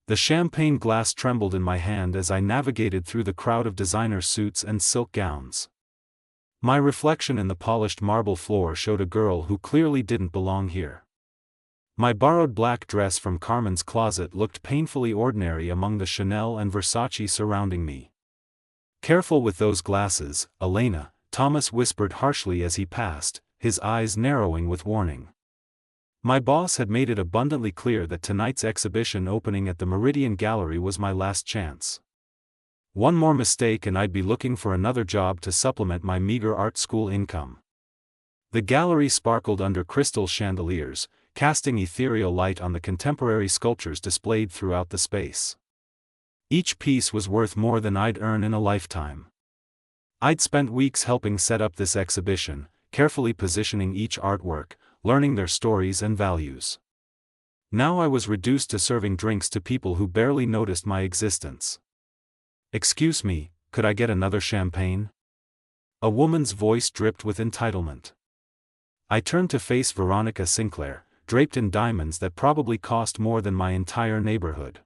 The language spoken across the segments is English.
The champagne glass trembled in my hand as I navigated through the crowd of designer suits and silk gowns. My reflection in the polished marble floor showed a girl who clearly didn't belong here. My borrowed black dress from Carmen's closet looked painfully ordinary among the Chanel and Versace surrounding me. "Careful with those glasses, Elena," Thomas whispered harshly as he passed, his eyes narrowing with warning. My boss had made it abundantly clear that tonight's exhibition opening at the Meridian Gallery was my last chance. One more mistake and I'd be looking for another job to supplement my meager art school income. The gallery sparkled under crystal chandeliers, casting ethereal light on the contemporary sculptures displayed throughout the space. Each piece was worth more than I'd earn in a lifetime. I'd spent weeks helping set up this exhibition, carefully positioning each artwork, learning their stories and values. Now I was reduced to serving drinks to people who barely noticed my existence. "Excuse me, could I get another champagne?" A woman's voice dripped with entitlement. I turned to face Veronica Sinclair, draped in diamonds that probably cost more than my entire neighborhood.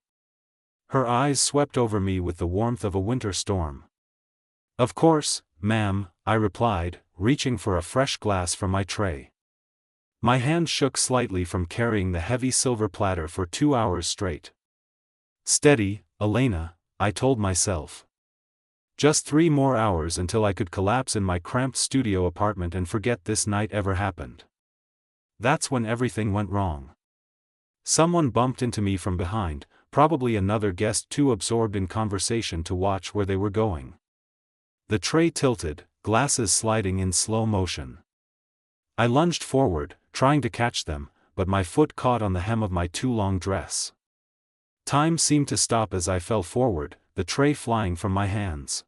Her eyes swept over me with the warmth of a winter storm. "Of course, ma'am," I replied, reaching for a fresh glass from my tray. My hand shook slightly from carrying the heavy silver platter for 2 hours straight. "Steady, Elena," I told myself. Just 3 more hours until I could collapse in my cramped studio apartment and forget this night ever happened. That's when everything went wrong. Someone bumped into me from behind, probably another guest too absorbed in conversation to watch where they were going. The tray tilted, glasses sliding in slow motion. I lunged forward, trying to catch them, but my foot caught on the hem of my too-long dress. Time seemed to stop as I fell forward, the tray flying from my hands.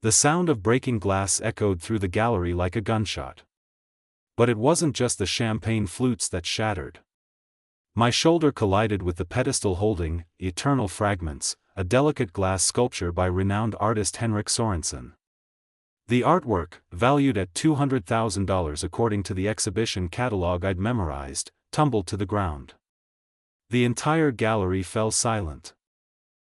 The sound of breaking glass echoed through the gallery like a gunshot. But it wasn't just the champagne flutes that shattered. My shoulder collided with the pedestal holding Eternal Fragments, a delicate glass sculpture by renowned artist Henrik Sorensen. The artwork, valued at $200,000 according to the exhibition catalog I'd memorized, tumbled to the ground. The entire gallery fell silent.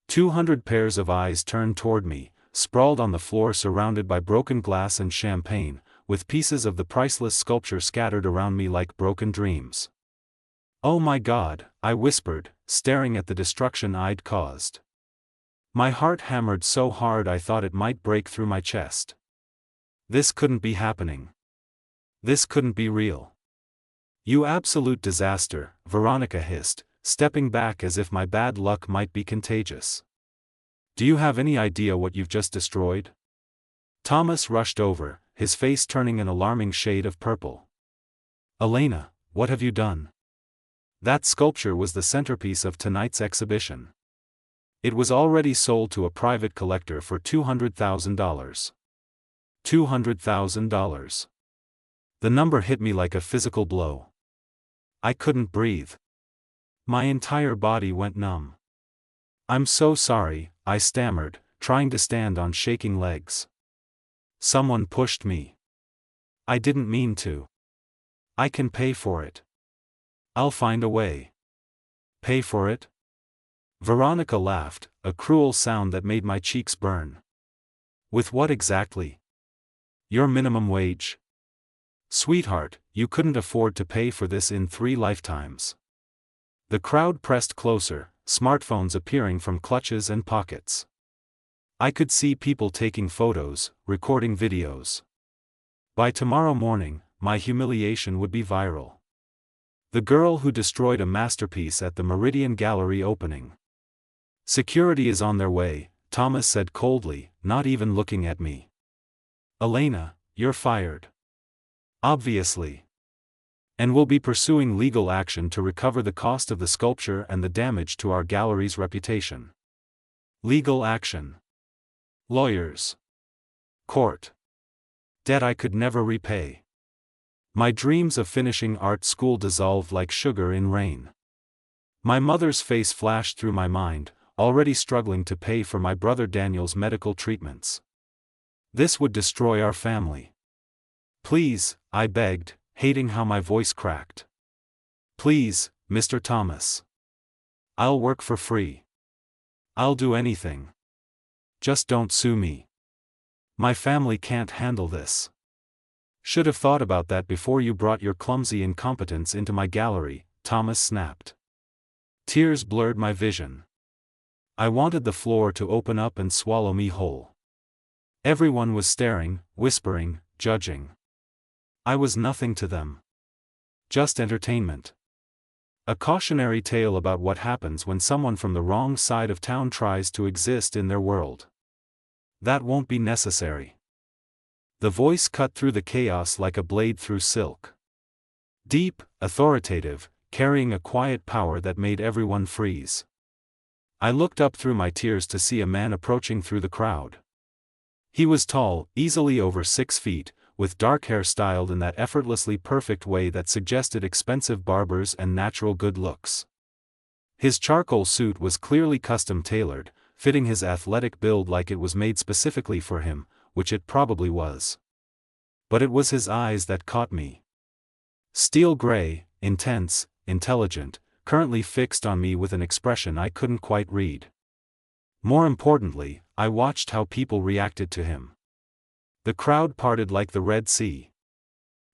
200 pairs of eyes turned toward me, sprawled on the floor surrounded by broken glass and champagne, with pieces of the priceless sculpture scattered around me like broken dreams. "Oh my God," I whispered, staring at the destruction I'd caused. My heart hammered so hard I thought it might break through my chest. This couldn't be happening. This couldn't be real. "You absolute disaster," Veronica hissed, stepping back as if my bad luck might be contagious. "Do you have any idea what you've just destroyed?" Thomas rushed over, his face turning an alarming shade of purple. "Elena, what have you done?" That sculpture was the centerpiece of tonight's exhibition. It was already sold to a private collector for $200,000. $200,000. The number hit me like a physical blow. I couldn't breathe. My entire body went numb. "I'm so sorry," I stammered, trying to stand on shaking legs. "Someone pushed me. I didn't mean to. I can pay for it. I'll find a way." "Pay for it?" Veronica laughed, a cruel sound that made my cheeks burn. "With what exactly? Your minimum wage?" "Sweetheart, you couldn't afford to pay for this in 3 lifetimes." The crowd pressed closer, smartphones appearing from clutches and pockets. I could see people taking photos, recording videos. By tomorrow morning, my humiliation would be viral. The girl who destroyed a masterpiece at the Meridian Gallery opening. "Security is on their way," Thomas said coldly, not even looking at me. "Elena, you're fired. Obviously. And we'll be pursuing legal action to recover the cost of the sculpture and the damage to our gallery's reputation." Legal action. Lawyers. Court. Debt I could never repay. My dreams of finishing art school dissolved like sugar in rain. My mother's face flashed through my mind, already struggling to pay for my brother Daniel's medical treatments. This would destroy our family. "Please," I begged, hating how my voice cracked. "Please, Mr. Thomas. I'll work for free. I'll do anything. Just don't sue me. My family can't handle this. Should have thought about that before you brought your clumsy incompetence into my gallery, Thomas snapped. Tears blurred my vision. I wanted the floor to open up and swallow me whole. Everyone was staring, whispering, judging. I was nothing to them. Just entertainment. A cautionary tale about what happens when someone from the wrong side of town tries to exist in their world. That won't be necessary. The voice cut through the chaos like a blade through silk. Deep, authoritative, carrying a quiet power that made everyone freeze. I looked up through my tears to see a man approaching through the crowd. He was tall, easily over 6 feet, with dark hair styled in that effortlessly perfect way that suggested expensive barbers and natural good looks. His charcoal suit was clearly custom-tailored, fitting his athletic build like it was made specifically for him, which it probably was. But it was his eyes that caught me. Steel gray, intense, intelligent, currently fixed on me with an expression I couldn't quite read. More importantly, I watched how people reacted to him. The crowd parted like the Red Sea.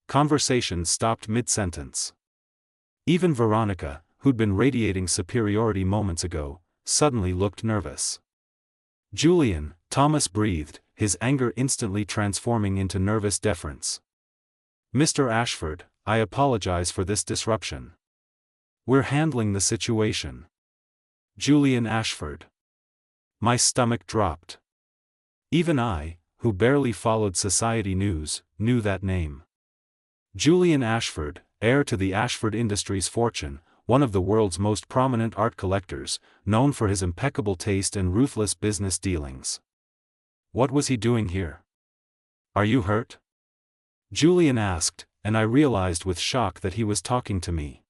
Conversations stopped mid-sentence. Even Veronica, who'd been radiating superiority moments ago, suddenly looked nervous. Julian, Thomas breathed, his anger instantly transforming into nervous deference. Mr. Ashford, I apologize for this disruption. We're handling the situation. Julian Ashford. My stomach dropped. Even I, who barely followed society news, knew that name. Julian Ashford, heir to the Ashford Industries fortune, one of the world's most prominent art collectors, known for his impeccable taste and ruthless business dealings. What was he doing here? Are you hurt? Julian asked, and I realized with shock that he was talking to me.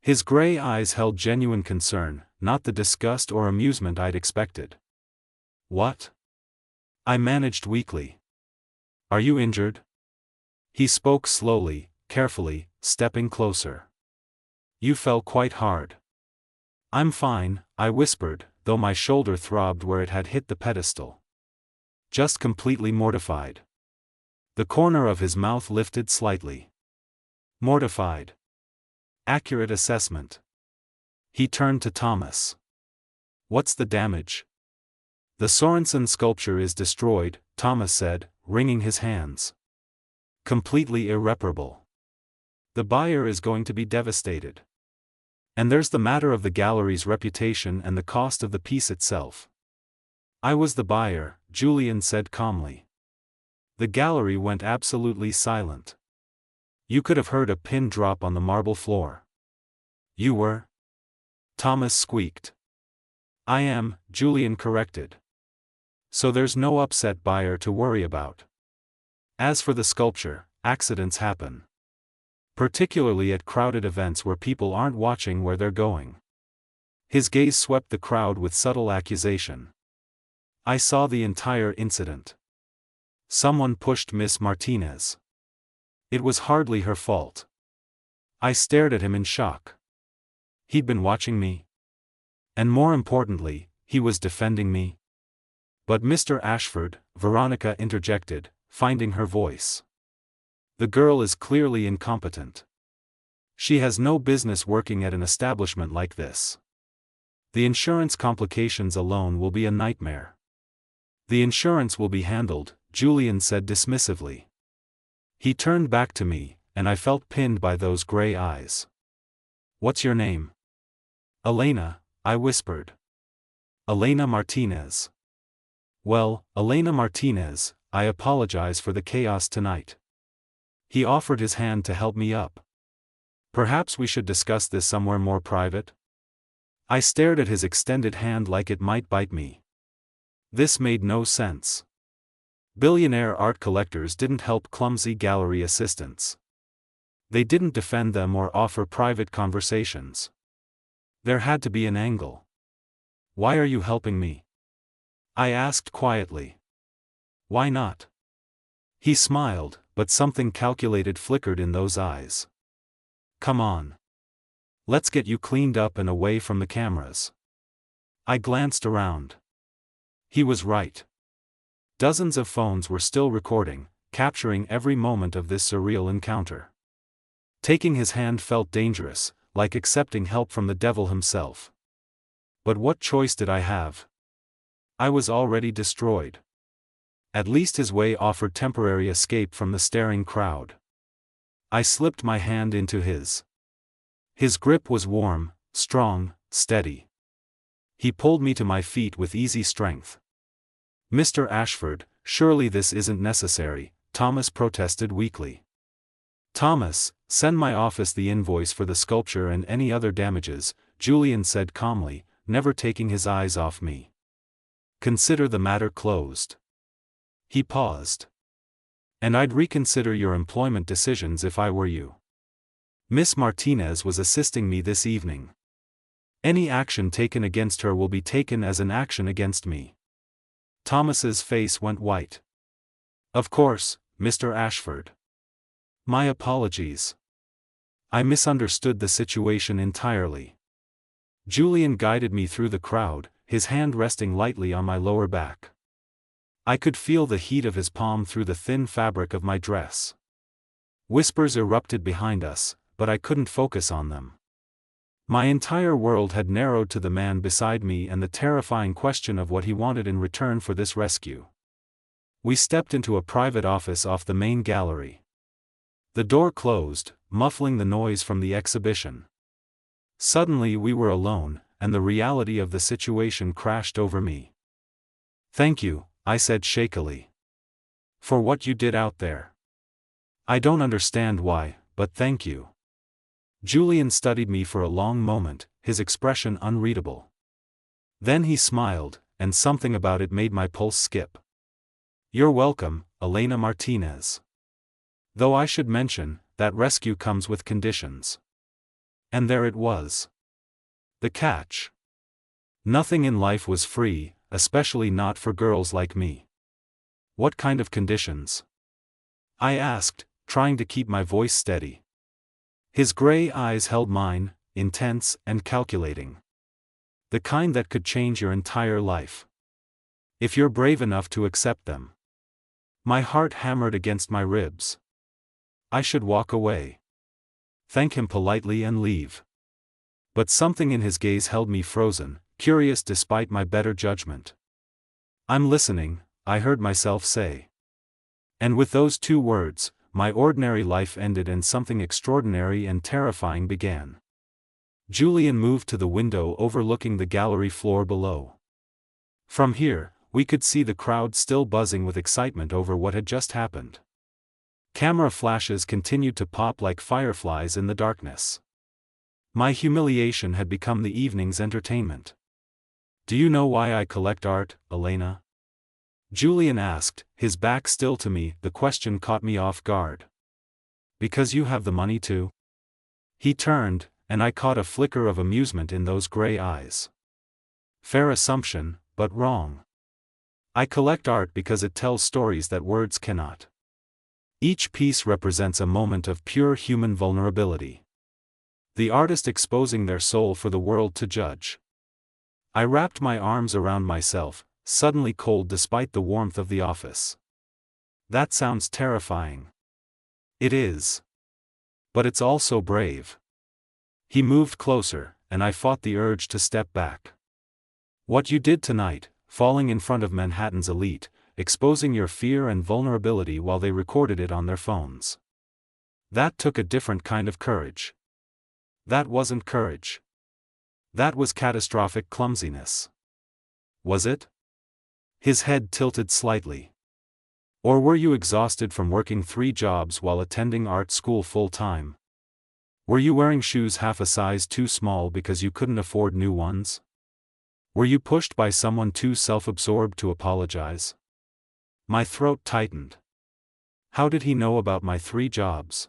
His gray eyes held genuine concern, not the disgust or amusement I'd expected. What? I managed weakly. Are you injured? He spoke slowly, carefully, stepping closer. You fell quite hard. I'm fine, I whispered, though my shoulder throbbed where it had hit the pedestal. Just completely mortified. The corner of his mouth lifted slightly. Mortified. Accurate assessment. He turned to Thomas. What's the damage? The Sorensen sculpture is destroyed, Thomas said, wringing his hands. Completely irreparable. The buyer is going to be devastated. And there's the matter of the gallery's reputation and the cost of the piece itself. I was the buyer, Julian said calmly. The gallery went absolutely silent. You could have heard a pin drop on the marble floor. You were? Thomas squeaked. I am, Julian corrected. So there's no upset buyer to worry about. As for the sculpture, accidents happen. Particularly at crowded events where people aren't watching where they're going. His gaze swept the crowd with subtle accusation. I saw the entire incident. Someone pushed Miss Martinez. It was hardly her fault. I stared at him in shock. He'd been watching me. And more importantly, he was defending me. But Mr. Ashford, Veronica interjected, finding her voice. The girl is clearly incompetent. She has no business working at an establishment like this. The insurance complications alone will be a nightmare. The insurance will be handled, Julian said dismissively. He turned back to me, and I felt pinned by those gray eyes. What's your name? Elena, I whispered. Elena Martinez. Well, Elena Martinez, I apologize for the chaos tonight. He offered his hand to help me up. Perhaps we should discuss this somewhere more private? I stared at his extended hand like it might bite me. This made no sense. Billionaire art collectors didn't help clumsy gallery assistants. They didn't defend them or offer private conversations. There had to be an angle. Why are you helping me? I asked quietly. Why not? He smiled, but something calculated flickered in those eyes. Come on. Let's get you cleaned up and away from the cameras. I glanced around. He was right. Dozens of phones were still recording, capturing every moment of this surreal encounter. Taking his hand felt dangerous, like accepting help from the devil himself. But what choice did I have? I was already destroyed. At least his way offered temporary escape from the staring crowd. I slipped my hand into his. His grip was warm, strong, steady. He pulled me to my feet with easy strength. "Mr. Ashford, surely this isn't necessary," Thomas protested weakly. "Thomas, send my office the invoice for the sculpture and any other damages," Julian said calmly, never taking his eyes off me. "Consider the matter closed." He paused. "And I'd reconsider your employment decisions if I were you. Miss Martinez was assisting me this evening. Any action taken against her will be taken as an action against me." Thomas's face went white. "Of course, Mr. Ashford. My apologies. I misunderstood the situation entirely." Julian guided me through the crowd, his hand resting lightly on my lower back. I could feel the heat of his palm through the thin fabric of my dress. Whispers erupted behind us, but I couldn't focus on them. My entire world had narrowed to the man beside me and the terrifying question of what he wanted in return for this rescue. We stepped into a private office off the main gallery. The door closed, muffling the noise from the exhibition. Suddenly we were alone, and the reality of the situation crashed over me. "Thank you," I said shakily. "For what you did out there. I don't understand why, but thank you." Julian studied me for a long moment, his expression unreadable. Then he smiled, and something about it made my pulse skip. "You're welcome, Elena Martinez. Though I should mention, that rescue comes with conditions." And there it was. The catch. Nothing in life was free, especially not for girls like me. "What kind of conditions?" I asked, trying to keep my voice steady. His gray eyes held mine, intense and calculating. "The kind that could change your entire life. If you're brave enough to accept them." My heart hammered against my ribs. I should walk away. Thank him politely and leave. But something in his gaze held me frozen, curious despite my better judgment. "I'm listening," I heard myself say. And with those two words, my ordinary life ended and something extraordinary and terrifying began. Julian moved to the window overlooking the gallery floor below. From here, we could see the crowd still buzzing with excitement over what had just happened. Camera flashes continued to pop like fireflies in the darkness. My humiliation had become the evening's entertainment. "Do you know why I collect art, Elena?" Julian asked, his back still to me. The question caught me off guard. "Because you have the money to?" He turned, and I caught a flicker of amusement in those gray eyes. "Fair assumption, but wrong. I collect art because it tells stories that words cannot. Each piece represents a moment of pure human vulnerability. The artist exposing their soul for the world to judge." I wrapped my arms around myself, suddenly cold despite the warmth of the office. "That sounds terrifying." "It is. But it's also brave." He moved closer, and I fought the urge to step back. "What you did tonight, falling in front of Manhattan's elite, exposing your fear and vulnerability while they recorded it on their phones. That took a different kind of courage." "That wasn't courage. That was catastrophic clumsiness." "Was it?" His head tilted slightly. "Or were you exhausted from working 3 jobs while attending art school full-time? Were you wearing shoes half a size too small because you couldn't afford new ones? Were you pushed by someone too self-absorbed to apologize?" My throat tightened. How did he know about my 3 jobs?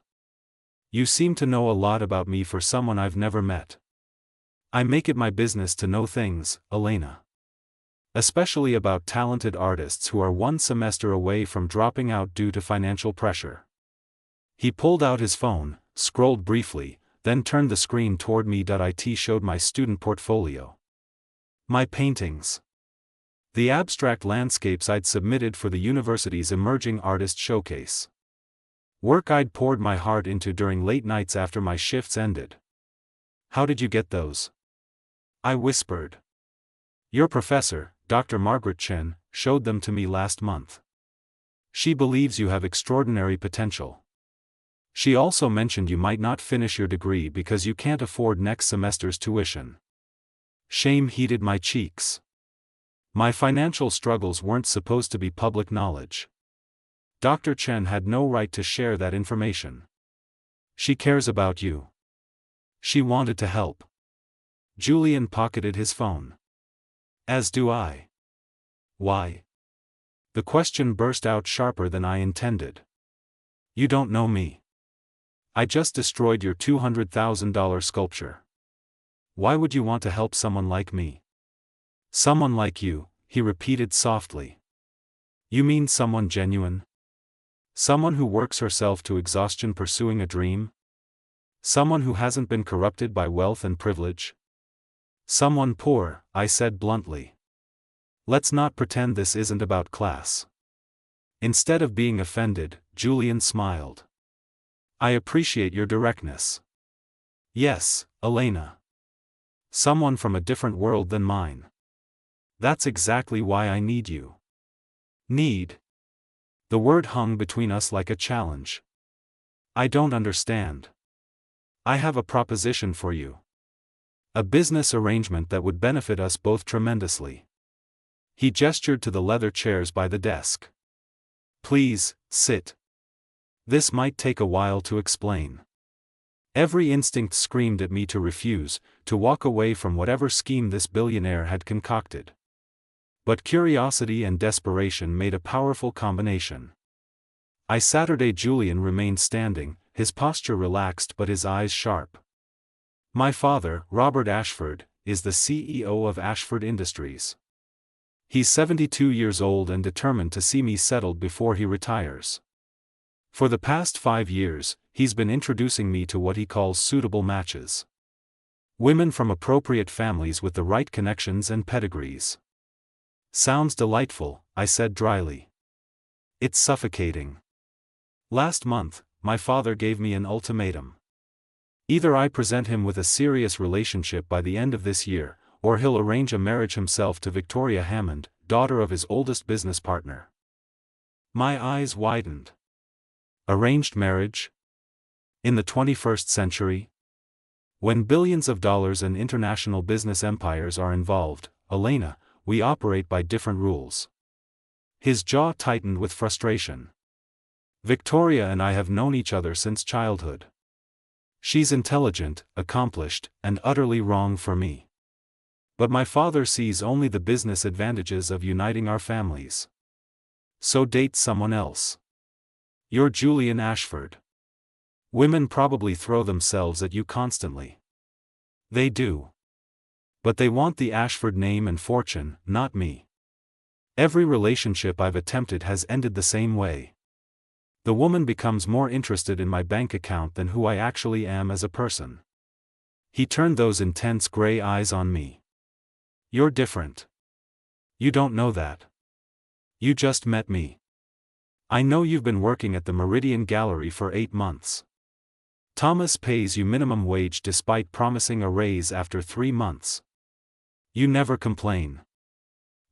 "You seem to know a lot about me for someone I've never met." "I make it my business to know things, Elena. Especially about talented artists who are 1 semester away from dropping out due to financial pressure." He pulled out his phone, scrolled briefly, then turned the screen toward me. It showed my student portfolio. My paintings. The abstract landscapes I'd submitted for the university's Emerging Artist Showcase. Work I'd poured my heart into during late nights after my shifts ended. How did you get those? I whispered. Your professor, Dr. Margaret Chen, showed them to me last month. She believes you have extraordinary potential. She also mentioned you might not finish your degree because you can't afford next semester's tuition. Shame heated my cheeks. My financial struggles weren't supposed to be public knowledge. Dr. Chen had no right to share that information. She cares about you. She wanted to help. Julian pocketed his phone. As do I. Why? The question burst out sharper than I intended. You don't know me. I just destroyed your $200,000 sculpture. Why would you want to help someone like me? Someone like you, he repeated softly. You mean someone genuine? Someone who works herself to exhaustion pursuing a dream? Someone who hasn't been corrupted by wealth and privilege? Someone poor, I said bluntly. Let's not pretend this isn't about class. Instead of being offended, Julian smiled. I appreciate your directness. Yes, Elena. Someone from a different world than mine. That's exactly why I need you. Need. The word hung between us like a challenge. I don't understand. I have a proposition for you. A business arrangement that would benefit us both tremendously. He gestured to the leather chairs by the desk. Please, sit. This might take a while to explain. Every instinct screamed at me to refuse, to walk away from whatever scheme this billionaire had concocted. But curiosity and desperation made a powerful combination. Saturday Julian remained standing, his posture relaxed but his eyes sharp. My father, Robert Ashford, is the CEO of Ashford Industries. He's 72 years old and determined to see me settled before he retires. For the past 5 years, he's been introducing me to what he calls suitable matches. Women from appropriate families with the right connections and pedigrees. Sounds delightful, I said dryly. It's suffocating. Last month, my father gave me an ultimatum. Either I present him with a serious relationship by the end of this year, or he'll arrange a marriage himself to Victoria Hammond, daughter of his oldest business partner. My eyes widened. Arranged marriage? In the 21st century? When billions of dollars and international business empires are involved, Elena, we operate by different rules. His jaw tightened with frustration. Victoria and I have known each other since childhood. She's intelligent, accomplished, and utterly wrong for me. But my father sees only the business advantages of uniting our families. So date someone else. You're Julian Ashford. Women probably throw themselves at you constantly. They do. But they want the Ashford name and fortune, not me. Every relationship I've attempted has ended the same way. The woman becomes more interested in my bank account than who I actually am as a person. He turned those intense gray eyes on me. You're different. You don't know that. You just met me. I know you've been working at the Meridian Gallery for 8 months. Thomas pays you minimum wage despite promising a raise after 3 months. You never complain.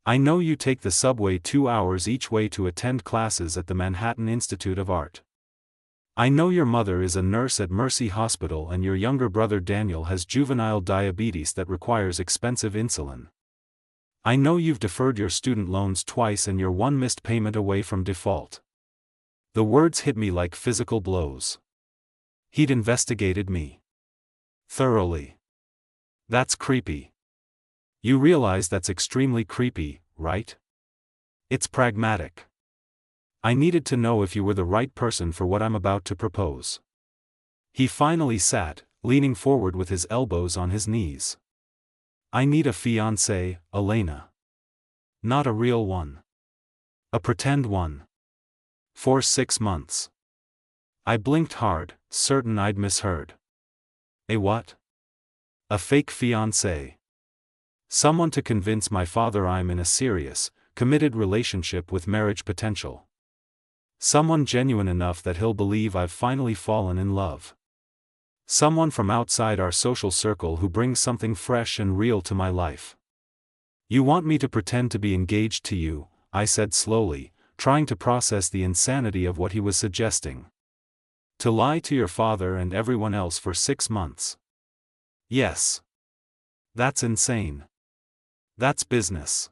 I know you take the subway 2 hours each way to attend classes at the Manhattan Institute of Art. I know your mother is a nurse at Mercy Hospital and your younger brother Daniel has juvenile diabetes that requires expensive insulin. I know you've deferred your student loans twice and you're one missed payment away from default. The words hit me like physical blows. He'd investigated me. Thoroughly. That's creepy. You realize that's extremely creepy, right? It's pragmatic. I needed to know if you were the right person for what I'm about to propose. He finally sat, leaning forward with his elbows on his knees. I need a fiancée, Elena. Not a real one. A pretend one. For 6 months. I blinked hard, certain I'd misheard. A what? A fake fiancé. Someone to convince my father I'm in a serious, committed relationship with marriage potential. Someone genuine enough that he'll believe I've finally fallen in love. Someone from outside our social circle who brings something fresh and real to my life. You want me to pretend to be engaged to you, I said slowly, trying to process the insanity of what he was suggesting. To lie to your father and everyone else for 6 months. Yes. That's insane. That's business.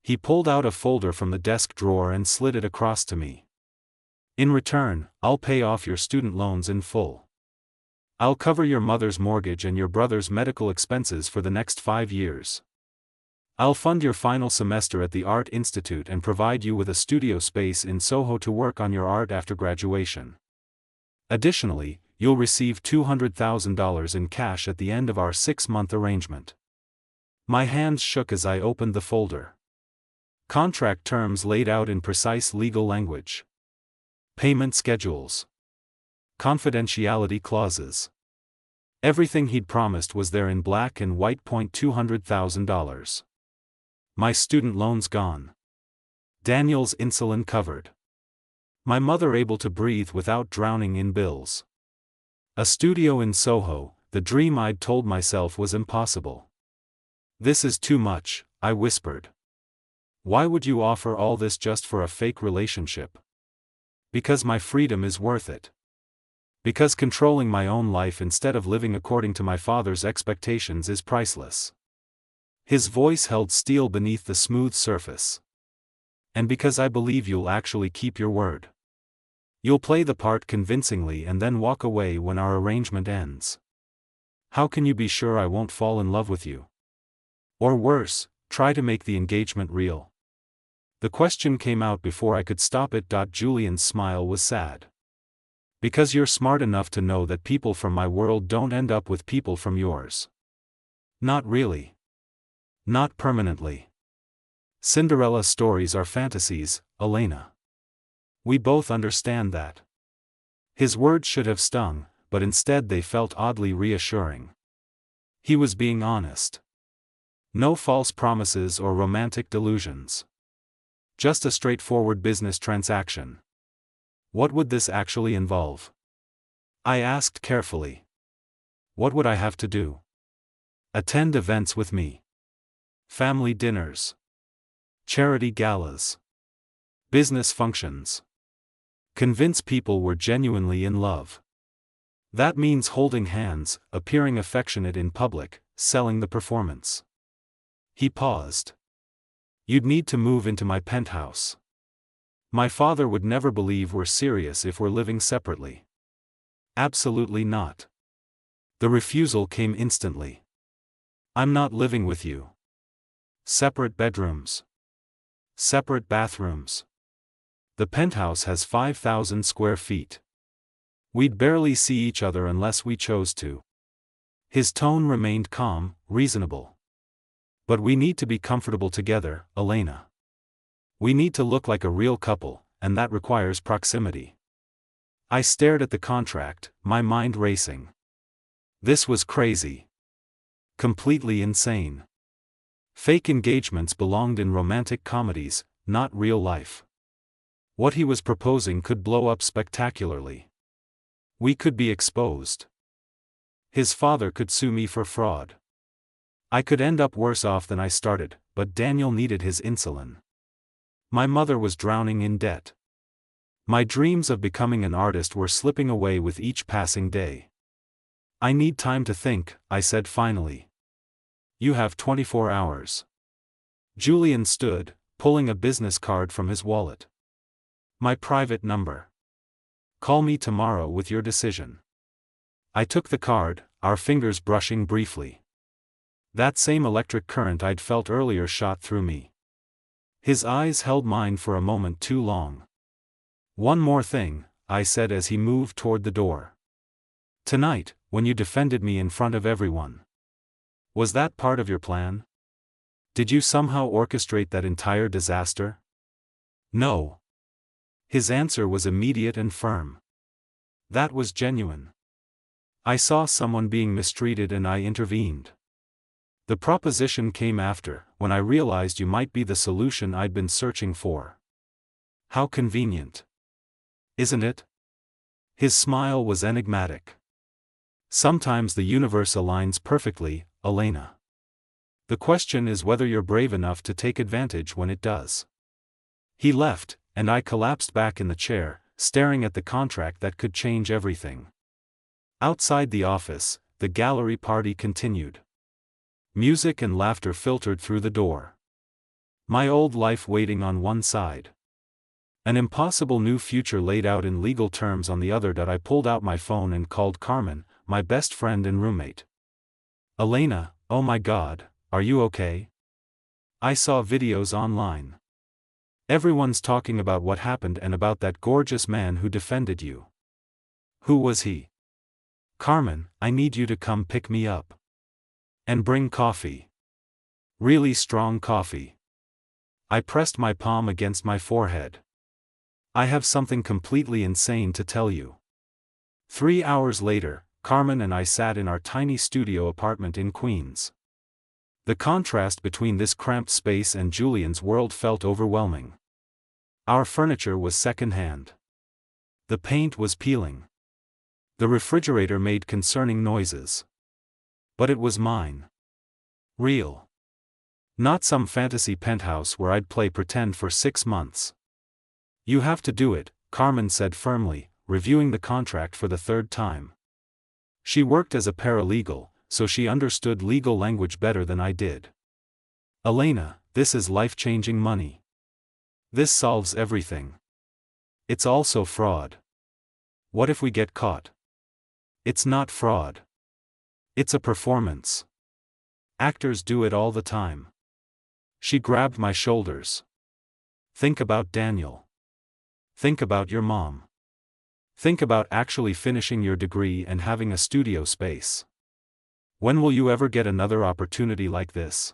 He pulled out a folder from the desk drawer and slid it across to me. In return, I'll pay off your student loans in full. I'll cover your mother's mortgage and your brother's medical expenses for the next 5 years. I'll fund your final semester at the Art Institute and provide you with a studio space in Soho to work on your art after graduation. Additionally, you'll receive $200,000 in cash at the end of our 6-month arrangement. My hands shook as I opened the folder. Contract terms laid out in precise legal language. Payment schedules. Confidentiality clauses. Everything he'd promised was there in black and white. $200,000. My student loans gone. Daniel's insulin covered. My mother able to breathe without drowning in bills. A studio in Soho, the dream I'd told myself was impossible. This is too much, I whispered. Why would you offer all this just for a fake relationship? Because my freedom is worth it. Because controlling my own life instead of living according to my father's expectations is priceless. His voice held steel beneath the smooth surface. And because I believe you'll actually keep your word. You'll play the part convincingly and then walk away when our arrangement ends. How can you be sure I won't fall in love with you? Or worse, try to make the engagement real? The question came out before I could stop it. Julian's smile was sad. Because you're smart enough to know that people from my world don't end up with people from yours. Not really. Not permanently. Cinderella stories are fantasies, Elena. We both understand that. His words should have stung, but instead they felt oddly reassuring. He was being honest. No false promises or romantic delusions. Just a straightforward business transaction. What would this actually involve? I asked carefully. What would I have to do? Attend events with me. Family dinners. Charity galas. Business functions. Convince people we're genuinely in love. That means holding hands, appearing affectionate in public, selling the performance. He paused. You'd need to move into my penthouse. My father would never believe we're serious if we're living separately. Absolutely not. The refusal came instantly. I'm not living with you. Separate bedrooms. Separate bathrooms. The penthouse has 5,000 square feet. We'd barely see each other unless we chose to. His tone remained calm, reasonable. But we need to be comfortable together, Elena. We need to look like a real couple, and that requires proximity. I stared at the contract, my mind racing. This was crazy. Completely insane. Fake engagements belonged in romantic comedies, not real life. What he was proposing could blow up spectacularly. We could be exposed. His father could sue me for fraud. I could end up worse off than I started, but Daniel needed his insulin. My mother was drowning in debt. My dreams of becoming an artist were slipping away with each passing day. I need time to think, I said finally. You have 24 hours. Julian stood, pulling a business card from his wallet. My private number. Call me tomorrow with your decision. I took the card, our fingers brushing briefly. That same electric current I'd felt earlier shot through me. His eyes held mine for a moment too long. One more thing, I said as he moved toward the door. Tonight, when you defended me in front of everyone. Was that part of your plan? Did you somehow orchestrate that entire disaster? No. His answer was immediate and firm. That was genuine. I saw someone being mistreated and I intervened. The proposition came after, when I realized you might be the solution I'd been searching for. How convenient. Isn't it? His smile was enigmatic. Sometimes the universe aligns perfectly, Elena. The question is whether you're brave enough to take advantage when it does. He left, and I collapsed back in the chair, staring at the contract that could change everything. Outside the office, the gallery party continued. Music and laughter filtered through the door. My old life waiting on one side. An impossible new future laid out in legal terms on the other. I pulled out my phone and called Carmen, my best friend and roommate. Elena, oh my God, are you okay? I saw videos online. Everyone's talking about what happened and about that gorgeous man who defended you. Who was he? Carmen, I need you to come pick me up. And bring coffee. Really strong coffee. I pressed my palm against my forehead. I have something completely insane to tell you. 3 hours later, Carmen and I sat in our tiny studio apartment in Queens. The contrast between this cramped space and Julian's world felt overwhelming. Our furniture was second-hand. The paint was peeling. The refrigerator made concerning noises. But it was mine. Real. Not some fantasy penthouse where I'd play pretend for 6 months. You have to do it, Carmen said firmly, reviewing the contract for the 3rd time. She worked as a paralegal, so she understood legal language better than I did. Elena, this is life-changing money. This solves everything. It's also fraud. What if we get caught? It's not fraud. It's a performance. Actors do it all the time. She grabbed my shoulders. Think about Daniel. Think about your mom. Think about actually finishing your degree and having a studio space. When will you ever get another opportunity like this?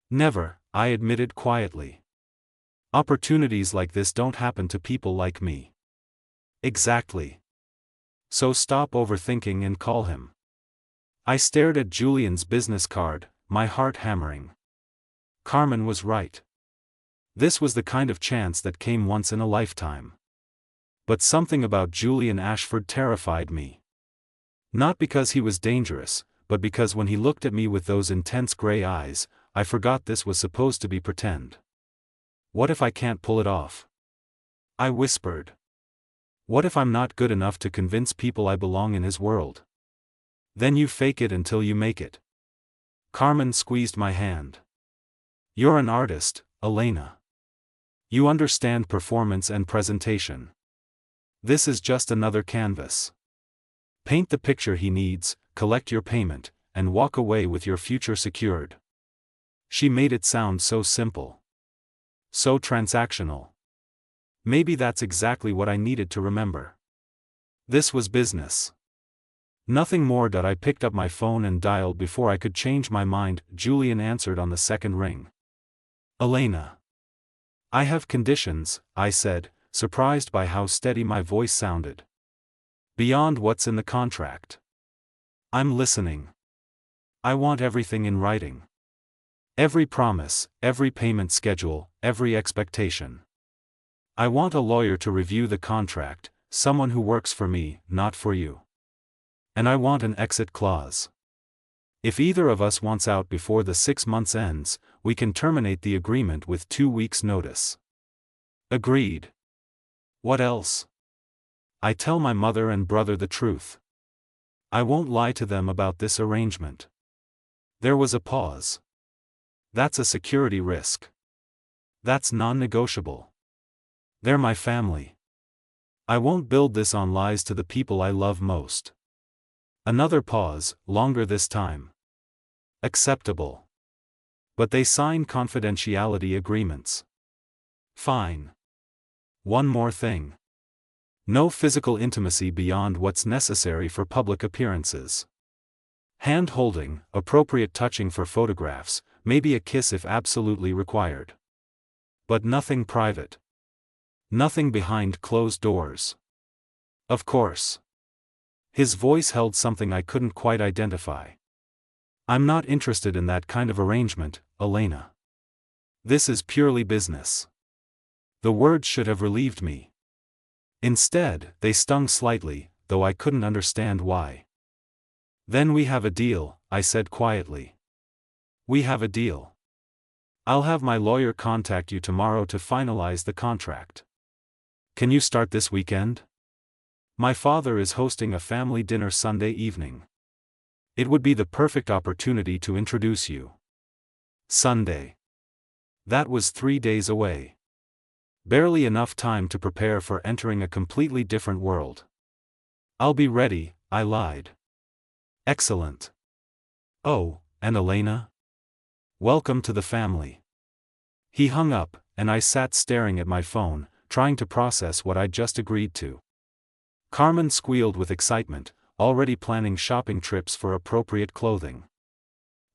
Never, I admitted quietly. Opportunities like this don't happen to people like me. Exactly. So stop overthinking and call him. I stared at Julian's business card, my heart hammering. Carmen was right. This was the kind of chance that came once in a lifetime. But something about Julian Ashford terrified me. Not because he was dangerous, but because when he looked at me with those intense gray eyes, I forgot this was supposed to be pretend. What if I can't pull it off? I whispered. What if I'm not good enough to convince people I belong in his world? Then you fake it until you make it. Carmen squeezed my hand. You're an artist, Elena. You understand performance and presentation. This is just another canvas. Paint the picture he needs, collect your payment, and walk away with your future secured. She made it sound so simple. So transactional. Maybe that's exactly what I needed to remember. This was business. Nothing more. I picked up my phone and dialed before I could change my mind. Julian answered on the second ring. Elena. I have conditions, I said, surprised by how steady my voice sounded. Beyond what's in the contract. I'm listening. I want everything in writing. Every promise, every payment schedule, every expectation. I want a lawyer to review the contract, someone who works for me, not for you. And I want an exit clause. If either of us wants out before the 6 months ends, we can terminate the agreement with 2 weeks' notice. Agreed. What else? I tell my mother and brother the truth. I won't lie to them about this arrangement. There was a pause. That's a security risk. That's non-negotiable. They're my family. I won't build this on lies to the people I love most. Another pause, longer this time. Acceptable. But they sign confidentiality agreements. Fine. One more thing. No physical intimacy beyond what's necessary for public appearances. Hand-holding, appropriate touching for photographs, maybe a kiss if absolutely required. But nothing private. Nothing behind closed doors. Of course. His voice held something I couldn't quite identify. I'm not interested in that kind of arrangement, Elena. This is purely business. The words should have relieved me. Instead, they stung slightly, though I couldn't understand why. Then we have a deal, I said quietly. We have a deal. I'll have my lawyer contact you tomorrow to finalize the contract. Can you start this weekend? My father is hosting a family dinner Sunday evening. It would be the perfect opportunity to introduce you. Sunday. That was 3 days away. Barely enough time to prepare for entering a completely different world. I'll be ready, I lied. Excellent. Oh, and Elena? Welcome to the family. He hung up, and I sat staring at my phone, trying to process what I'd just agreed to. Carmen squealed with excitement, already planning shopping trips for appropriate clothing.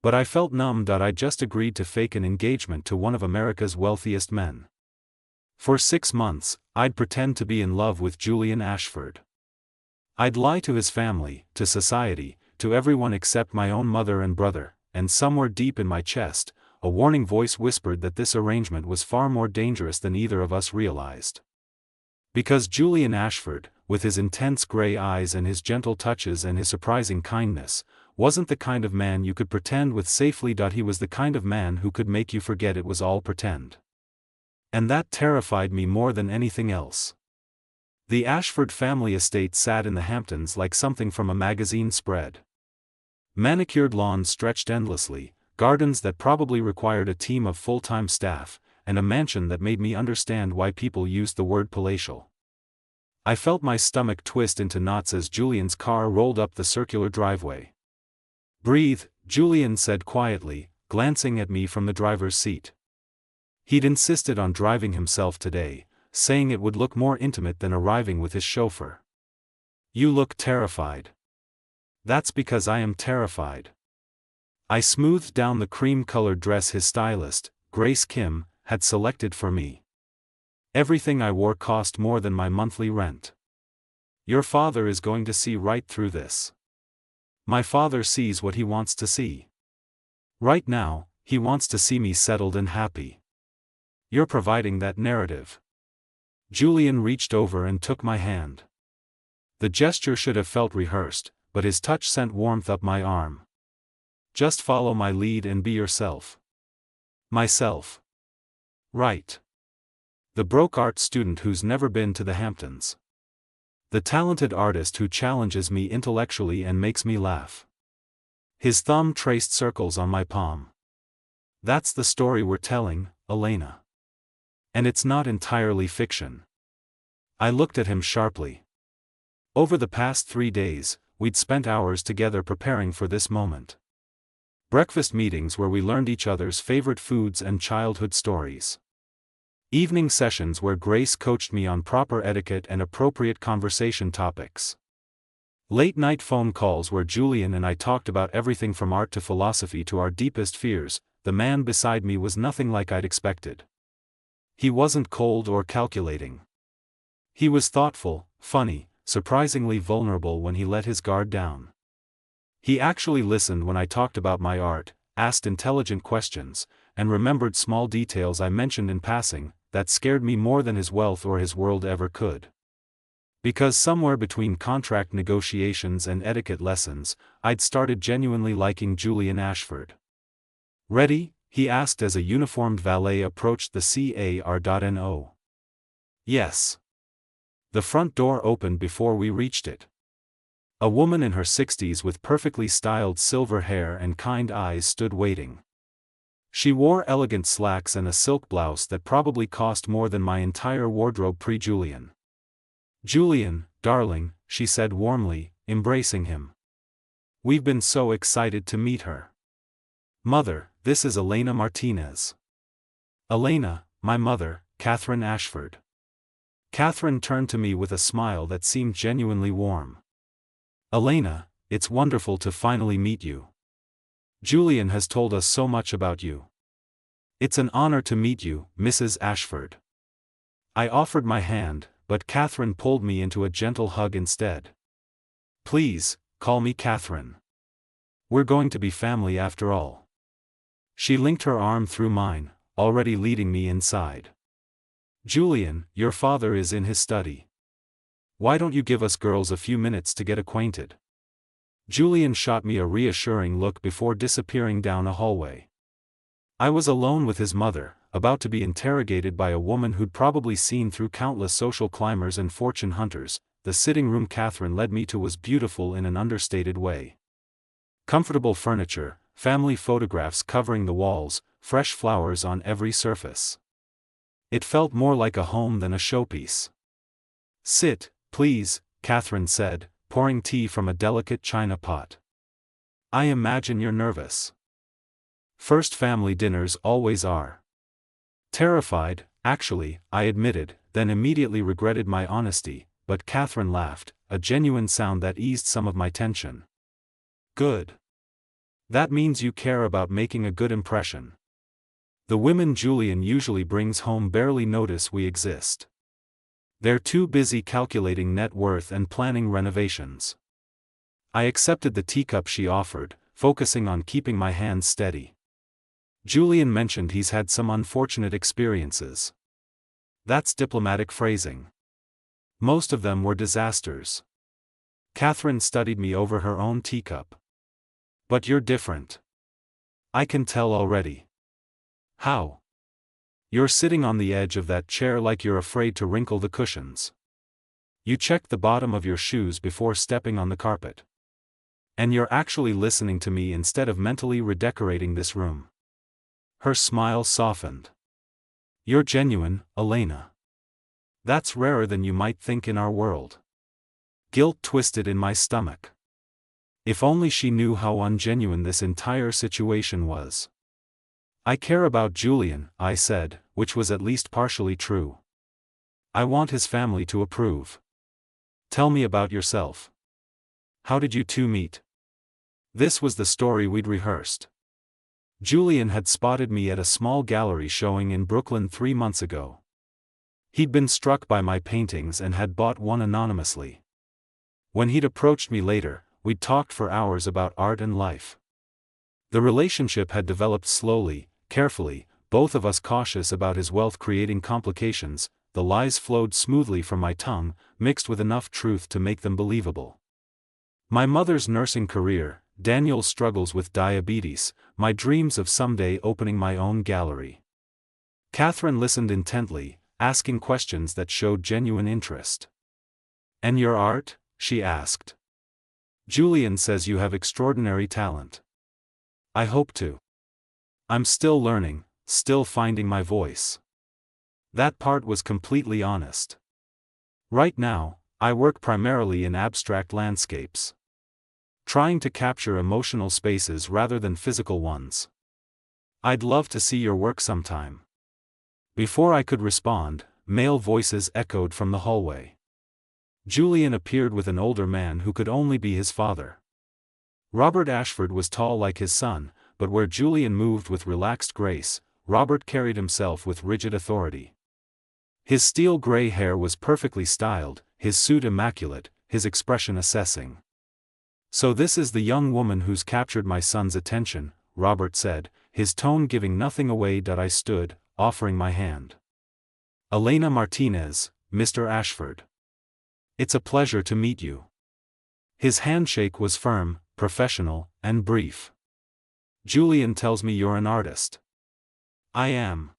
But I felt numb. I'd just agreed to fake an engagement to one of America's wealthiest men. For 6 months, I'd pretend to be in love with Julian Ashford. I'd lie to his family, to society, to everyone except my own mother and brother, and somewhere deep in my chest, a warning voice whispered that this arrangement was far more dangerous than either of us realized. Because Julian Ashford, with his intense gray eyes and his gentle touches and his surprising kindness, wasn't the kind of man you could pretend with safely. He was the kind of man who could make you forget it was all pretend. And that terrified me more than anything else. The Ashford family estate sat in the Hamptons like something from a magazine spread. Manicured lawns stretched endlessly, gardens that probably required a team of full-time staff, and a mansion that made me understand why people used the word palatial. I felt my stomach twist into knots as Julian's car rolled up the circular driveway. "Breathe," Julian said quietly, glancing at me from the driver's seat. He'd insisted on driving himself today, saying it would look more intimate than arriving with his chauffeur. "You look terrified." "That's because I am terrified." I smoothed down the cream-colored dress his stylist, Grace Kim, had selected for me. Everything I wore cost more than my monthly rent. "Your father is going to see right through this." "My father sees what he wants to see. Right now, he wants to see me settled and happy. You're providing that narrative." Julian reached over and took my hand. The gesture should have felt rehearsed, but his touch sent warmth up my arm. "Just follow my lead and be yourself." "Myself." "Right. The broke art student who's never been to the Hamptons. The talented artist who challenges me intellectually and makes me laugh." His thumb traced circles on my palm. "That's the story we're telling, Elena. And it's not entirely fiction." I looked at him sharply. Over the past 3 days, we'd spent hours together preparing for this moment. Breakfast meetings where we learned each other's favorite foods and childhood stories. Evening sessions where Grace coached me on proper etiquette and appropriate conversation topics. Late-night phone calls where Julian and I talked about everything from art to philosophy to our deepest fears. The man beside me was nothing like I'd expected. He wasn't cold or calculating. He was thoughtful, funny, surprisingly vulnerable when he let his guard down. He actually listened when I talked about my art, asked intelligent questions, and remembered small details I mentioned in passing, that scared me more than his wealth or his world ever could. Because somewhere between contract negotiations and etiquette lessons, I'd started genuinely liking Julian Ashford. "Ready?" he asked as a uniformed valet approached the car.no. "Yes." The front door opened before we reached it. A woman in her 60s with perfectly styled silver hair and kind eyes stood waiting. She wore elegant slacks and a silk blouse that probably cost more than my entire wardrobe pre-Julian. "Julian, darling," she said warmly, embracing him. "We've been so excited to meet her. Mother, this is Elena Martinez." "Elena, my mother, Catherine Ashford." Catherine turned to me with a smile that seemed genuinely warm. "Elena, it's wonderful to finally meet you. Julian has told us so much about you." "It's an honor to meet you, Mrs. Ashford." I offered my hand, but Catherine pulled me into a gentle hug instead. Please, call me Catherine. We're going to be family after all. She linked her arm through mine, already leading me inside. Julian, your father is in his study. Why don't you give us girls a few minutes to get acquainted? Julian shot me a reassuring look before disappearing down a hallway. I was alone with his mother, about to be interrogated by a woman who'd probably seen through countless social climbers and fortune hunters. The sitting room Catherine led me to was beautiful in an understated way. Comfortable furniture, family photographs covering the walls, fresh flowers on every surface. It felt more like a home than a showpiece. Sit, please, Catherine said, pouring tea from a delicate china pot. I imagine you're nervous. First family dinners always are. Terrified, actually, I admitted, then immediately regretted my honesty, but Catherine laughed, a genuine sound that eased some of my tension. Good. That means you care about making a good impression. The women Julian usually brings home barely notice we exist. They're too busy calculating net worth and planning renovations. I accepted the teacup she offered, focusing on keeping my hands steady. Julian mentioned he's had some unfortunate experiences. That's diplomatic phrasing. Most of them were disasters. Catherine studied me over her own teacup. But you're different. I can tell already. How? You're sitting on the edge of that chair like you're afraid to wrinkle the cushions. You check the bottom of your shoes before stepping on the carpet. And you're actually listening to me instead of mentally redecorating this room. Her smile softened. You're genuine, Elena. That's rarer than you might think in our world. Guilt twisted in my stomach. If only she knew how ungenuine this entire situation was. I care about Julian, I said, which was at least partially true. I want his family to approve. Tell me about yourself. How did you two meet? This was the story we'd rehearsed. Julian had spotted me at a small gallery showing in Brooklyn 3 months ago. He'd been struck by my paintings and had bought one anonymously. When he'd approached me later, we'd talked for hours about art and life. The relationship had developed slowly, carefully, both of us cautious about his wealth creating complications. The lies flowed smoothly from my tongue, mixed with enough truth to make them believable. My mother's nursing career, Daniel's struggles with diabetes, my dreams of someday opening my own gallery. Catherine listened intently, asking questions that showed genuine interest. And your art? She asked. Julian says you have extraordinary talent. I hope to. I'm still learning, still finding my voice. That part was completely honest. Right now, I work primarily in abstract landscapes. Trying to capture emotional spaces rather than physical ones. I'd love to see your work sometime. Before I could respond, male voices echoed from the hallway. Julian appeared with an older man who could only be his father. Robert Ashford was tall like his son, but where Julian moved with relaxed grace, Robert carried himself with rigid authority. His steel gray hair was perfectly styled, his suit immaculate, his expression assessing. So this is the young woman who's captured my son's attention, Robert said, his tone giving nothing away. I stood, offering my hand. Elena Martinez, Mr. Ashford. It's a pleasure to meet you. His handshake was firm, professional, and brief. Julian tells me you're an artist. I am.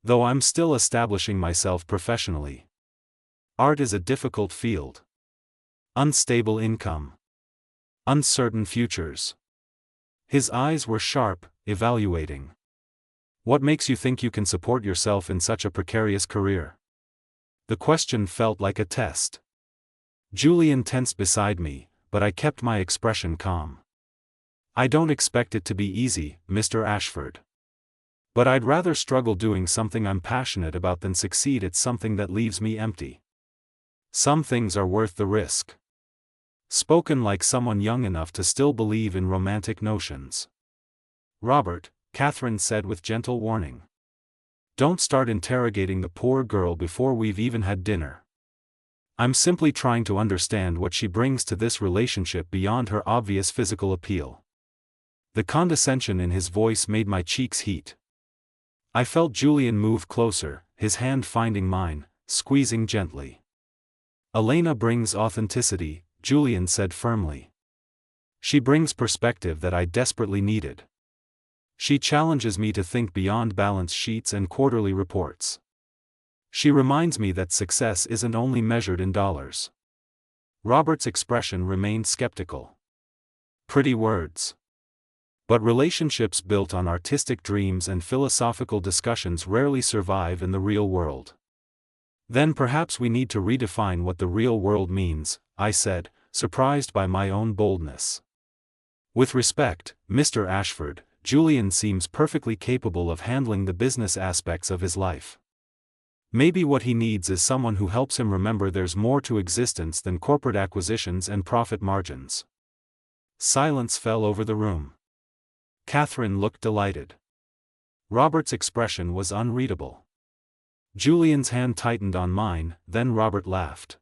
Though I'm still establishing myself professionally. Art is a difficult field. Unstable income. Uncertain futures. His eyes were sharp, evaluating. What makes you think you can support yourself in such a precarious career? The question felt like a test. Julian tensed beside me, but I kept my expression calm. I don't expect it to be easy, Mr. Ashford. But I'd rather struggle doing something I'm passionate about than succeed at something that leaves me empty. Some things are worth the risk. Spoken like someone young enough to still believe in romantic notions. Robert, Catherine said with gentle warning. Don't start interrogating the poor girl before we've even had dinner. I'm simply trying to understand what she brings to this relationship beyond her obvious physical appeal. The condescension in his voice made my cheeks heat. I felt Julian move closer, his hand finding mine, squeezing gently. Elena brings authenticity, Julian said firmly. She brings perspective that I desperately needed. She challenges me to think beyond balance sheets and quarterly reports. She reminds me that success isn't only measured in dollars. Robert's expression remained skeptical. Pretty words. But relationships built on artistic dreams and philosophical discussions rarely survive in the real world. Then perhaps we need to redefine what the real world means, I said, surprised by my own boldness. With respect, Mr. Ashford, Julian seems perfectly capable of handling the business aspects of his life. Maybe what he needs is someone who helps him remember there's more to existence than corporate acquisitions and profit margins. Silence fell over the room. Catherine looked delighted. Robert's expression was unreadable. Julian's hand tightened on mine, then Robert laughed.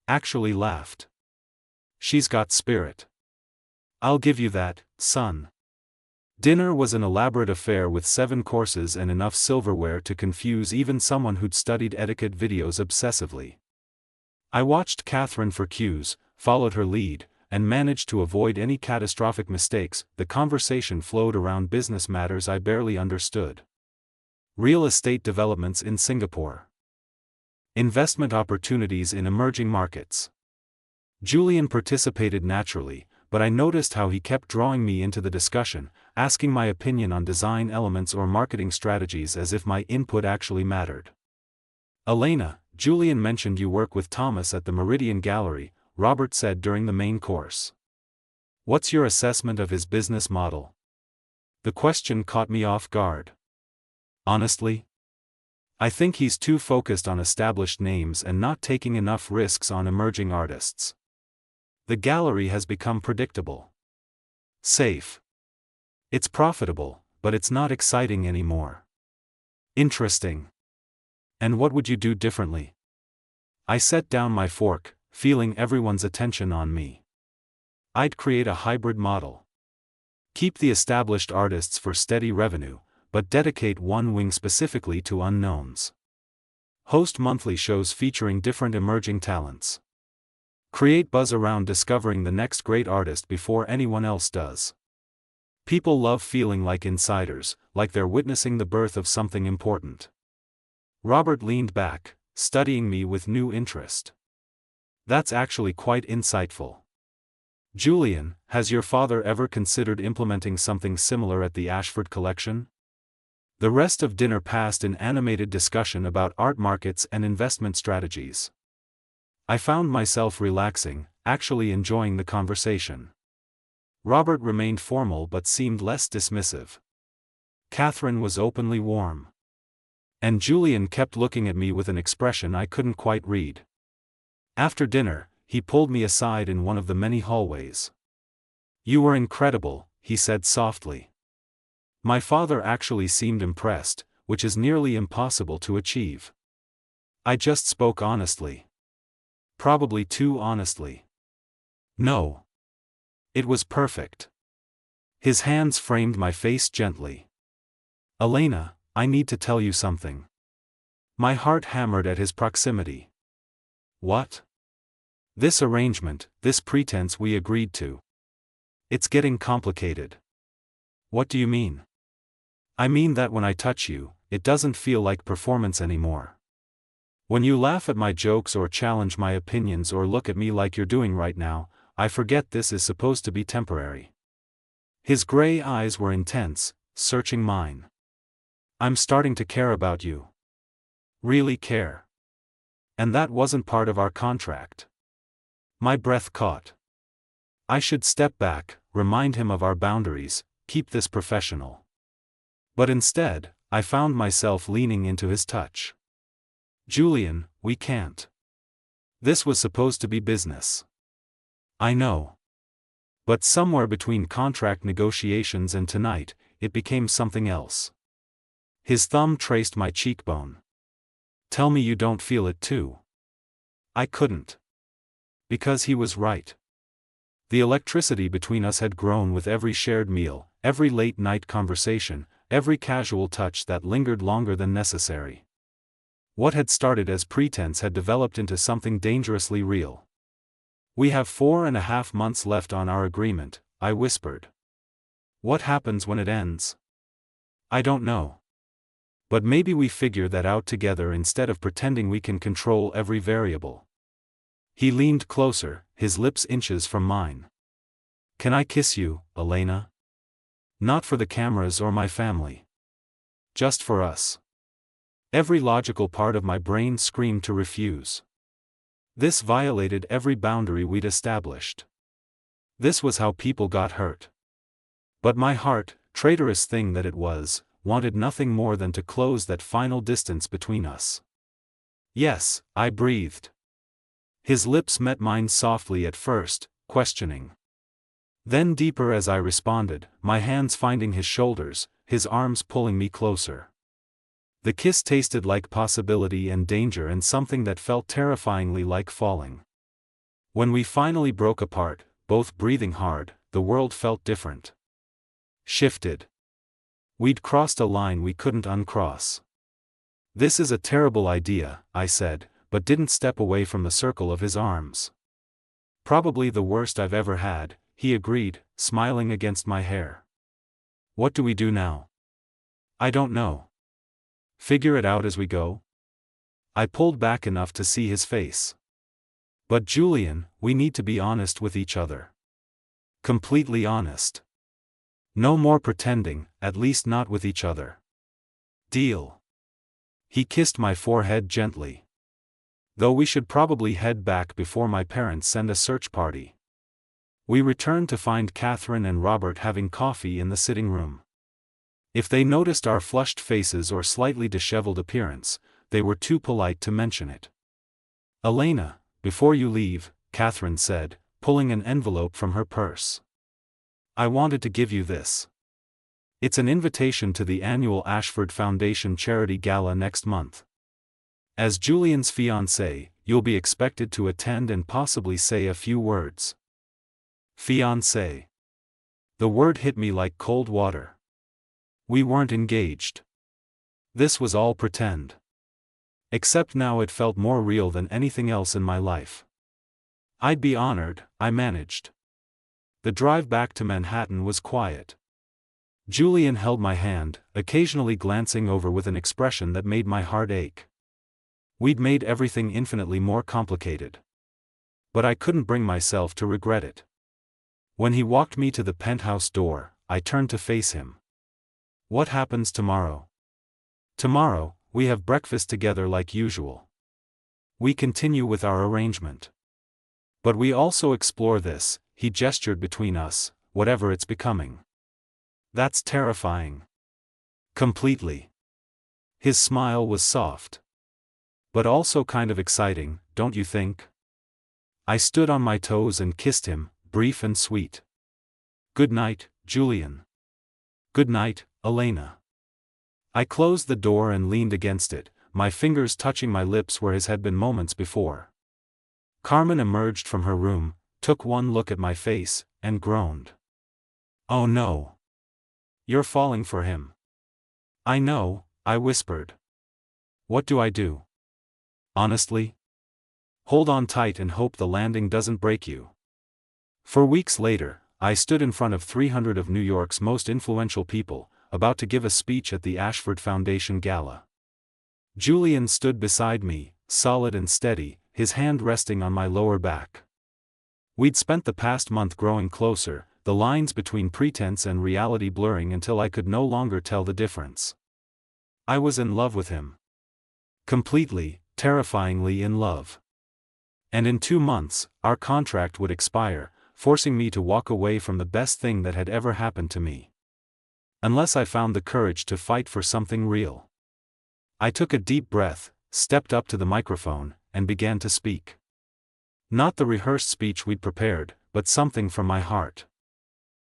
Actually laughed. She's got spirit. I'll give you that, son. Dinner was an elaborate affair with 7 courses and enough silverware to confuse even someone who'd studied etiquette videos obsessively. I watched Catherine for cues, followed her lead, and managed to avoid any catastrophic mistakes. The conversation flowed around business matters I barely understood. Real estate developments in Singapore. Investment opportunities in emerging markets. Julian participated naturally, but I noticed how he kept drawing me into the discussion, asking my opinion on design elements or marketing strategies as if my input actually mattered. Elena, Julian mentioned you work with Thomas at the Meridian Gallery, Robert said during the main course. What's your assessment of his business model? The question caught me off guard. Honestly, I think he's too focused on established names and not taking enough risks on emerging artists. The gallery has become predictable. Safe. It's profitable, but it's not exciting anymore. Interesting. And what would you do differently? I set down my fork, feeling everyone's attention on me. I'd create a hybrid model. Keep the established artists for steady revenue, but dedicate one wing specifically to unknowns. Host monthly shows featuring different emerging talents. Create buzz around discovering the next great artist before anyone else does. People love feeling like insiders, like they're witnessing the birth of something important. Robert leaned back, studying me with new interest. That's actually quite insightful. Julian, has your father ever considered implementing something similar at the Ashford collection? The rest of dinner passed in animated discussion about art markets and investment strategies. I found myself relaxing, actually enjoying the conversation. Robert remained formal but seemed less dismissive. Catherine was openly warm. And Julian kept looking at me with an expression I couldn't quite read. After dinner, he pulled me aside in one of the many hallways. You were incredible, he said softly. My father actually seemed impressed, which is nearly impossible to achieve. I just spoke honestly. Probably too honestly. No. It was perfect. His hands framed my face gently. Elena, I need to tell you something. My heart hammered at his proximity. What? This arrangement, this pretense we agreed to. It's getting complicated. What do you mean? I mean that when I touch you, it doesn't feel like performance anymore. When you laugh at my jokes or challenge my opinions or look at me like you're doing right now, I forget this is supposed to be temporary. His gray eyes were intense, searching mine. I'm starting to care about you. Really care. And that wasn't part of our contract. My breath caught. I should step back, remind him of our boundaries, keep this professional. But instead, I found myself leaning into his touch. Julian, we can't. This was supposed to be business. I know. But somewhere between contract negotiations and tonight, it became something else. His thumb traced my cheekbone. Tell me you don't feel it too. I couldn't. Because he was right. The electricity between us had grown with every shared meal, every late-night conversation, every casual touch that lingered longer than necessary. What had started as pretense had developed into something dangerously real. "We have 4.5 months left on our agreement," I whispered. "What happens when it ends? I don't know. But maybe we figure that out together instead of pretending we can control every variable." He leaned closer, his lips inches from mine. "Can I kiss you, Elena? Not for the cameras or my family. Just for us." Every logical part of my brain screamed to refuse. This violated every boundary we'd established. This was how people got hurt. But my heart, traitorous thing that it was, wanted nothing more than to close that final distance between us. "Yes," I breathed. His lips met mine softly at first, questioning. Then deeper as I responded, my hands finding his shoulders, his arms pulling me closer. The kiss tasted like possibility and danger and something that felt terrifyingly like falling. When we finally broke apart, both breathing hard, the world felt different. Shifted. We'd crossed a line we couldn't uncross. "This is a terrible idea," I said, but didn't step away from the circle of his arms. "Probably the worst I've ever had," he agreed, smiling against my hair. "What do we do now?" "I don't know. Figure it out as we go?" I pulled back enough to see his face. "But Julian, we need to be honest with each other. Completely honest. No more pretending, at least not with each other. Deal?" He kissed my forehead gently. "Though we should probably head back before my parents send a search party." We returned to find Catherine and Robert having coffee in the sitting room. If they noticed our flushed faces or slightly disheveled appearance, they were too polite to mention it. "Elena, before you leave," Catherine said, pulling an envelope from her purse. "I wanted to give you this. It's an invitation to the annual Ashford Foundation Charity Gala next month. As Julian's fiancé, you'll be expected to attend and possibly say a few words." Fiancé. The word hit me like cold water. We weren't engaged. This was all pretend. Except now it felt more real than anything else in my life. "I'd be honored," I managed. The drive back to Manhattan was quiet. Julian held my hand, occasionally glancing over with an expression that made my heart ache. We'd made everything infinitely more complicated. But I couldn't bring myself to regret it. When he walked me to the penthouse door, I turned to face him. "What happens tomorrow?" "Tomorrow, we have breakfast together like usual. We continue with our arrangement. But we also explore this," he gestured between us, "whatever it's becoming." "That's terrifying." "Completely." His smile was soft. "But also kind of exciting, don't you think?" I stood on my toes and kissed him, brief and sweet. "Good night, Julian." "Good night, Elena." I closed the door and leaned against it, my fingers touching my lips where his had been moments before. Carmen emerged from her room, took one look at my face, and groaned. "Oh no. You're falling for him." "I know," I whispered. "What do I do? Honestly? Hold on tight and hope the landing doesn't break you." For weeks later, I stood in front of 300 of New York's most influential people, about to give a speech at the Ashford Foundation Gala. Julian stood beside me, solid and steady, his hand resting on my lower back. We'd spent the past month growing closer, the lines between pretense and reality blurring until I could no longer tell the difference. I was in love with him. Completely, terrifyingly in love. And in 2 months, our contract would expire, forcing me to walk away from the best thing that had ever happened to me. Unless I found the courage to fight for something real. I took a deep breath, stepped up to the microphone, and began to speak. Not the rehearsed speech we'd prepared, but something from my heart.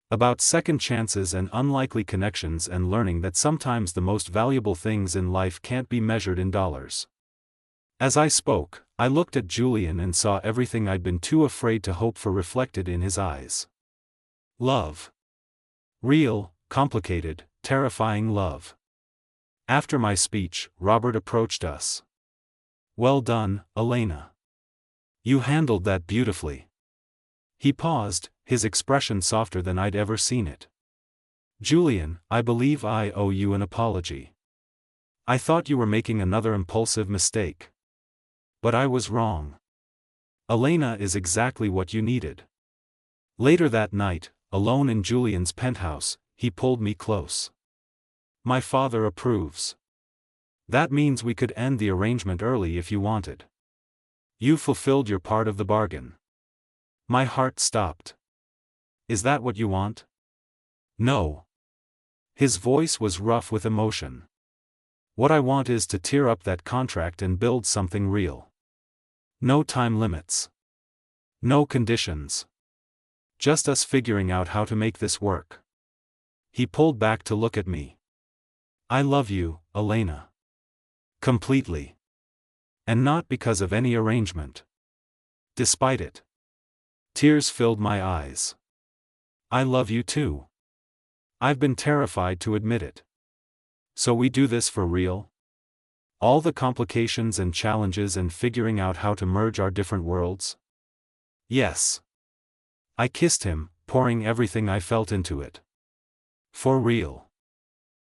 About second chances and unlikely connections and learning that sometimes the most valuable things in life can't be measured in dollars. As I spoke, I looked at Julian and saw everything I'd been too afraid to hope for reflected in his eyes. Love. Real, complicated, terrifying love. After my speech, Robert approached us. "Well done, Elena. You handled that beautifully." He paused, his expression softer than I'd ever seen it. "Julian, I believe I owe you an apology. I thought you were making another impulsive mistake. But I was wrong. Elena is exactly what you needed." Later that night, alone in Julian's penthouse, he pulled me close. "My father approves. That means we could end the arrangement early if you wanted. You fulfilled your part of the bargain." My heart stopped. "Is that what you want?" "No." His voice was rough with emotion. "What I want is to tear up that contract and build something real. No time limits. No conditions. Just us figuring out how to make this work." He pulled back to look at me. "I love you, Elena. Completely. And not because of any arrangement. Despite it." Tears filled my eyes. "I love you too. I've been terrified to admit it. So we do this for real? All the complications and challenges and figuring out how to merge our different worlds?" "Yes." I kissed him, pouring everything I felt into it. "For real.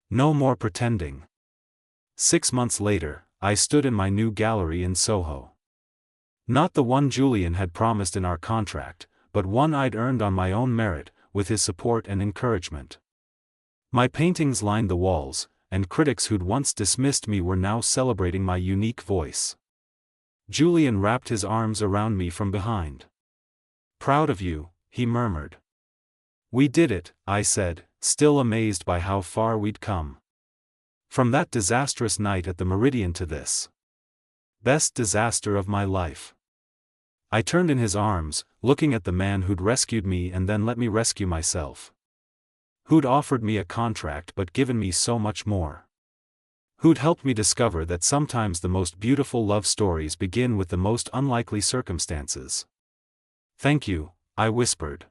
No more pretending." 6 months later, I stood in my new gallery in Soho. Not the one Julian had promised in our contract, but one I'd earned on my own merit, with his support and encouragement. My paintings lined the walls, and critics who'd once dismissed me were now celebrating my unique voice. Julian wrapped his arms around me from behind. "Proud of you," he murmured. "We did it," I said, still amazed by how far we'd come. From that disastrous night at the Meridian to this. Best disaster of my life. I turned in his arms, looking at the man who'd rescued me and then let me rescue myself. Who'd offered me a contract but given me so much more. Who'd helped me discover that sometimes the most beautiful love stories begin with the most unlikely circumstances. "Thank you," I whispered.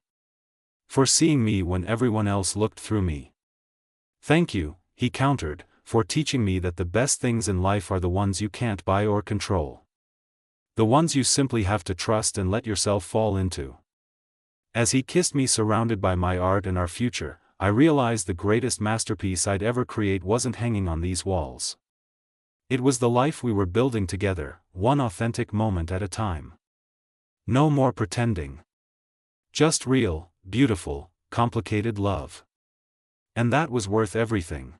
"For seeing me when everyone else looked through me." "Thank you," he countered, "for teaching me that the best things in life are the ones you can't buy or control. The ones you simply have to trust and let yourself fall into." As he kissed me surrounded by my art and our future, I realized the greatest masterpiece I'd ever create wasn't hanging on these walls. It was the life we were building together, one authentic moment at a time. No more pretending. Just real, beautiful, complicated love. And that was worth everything.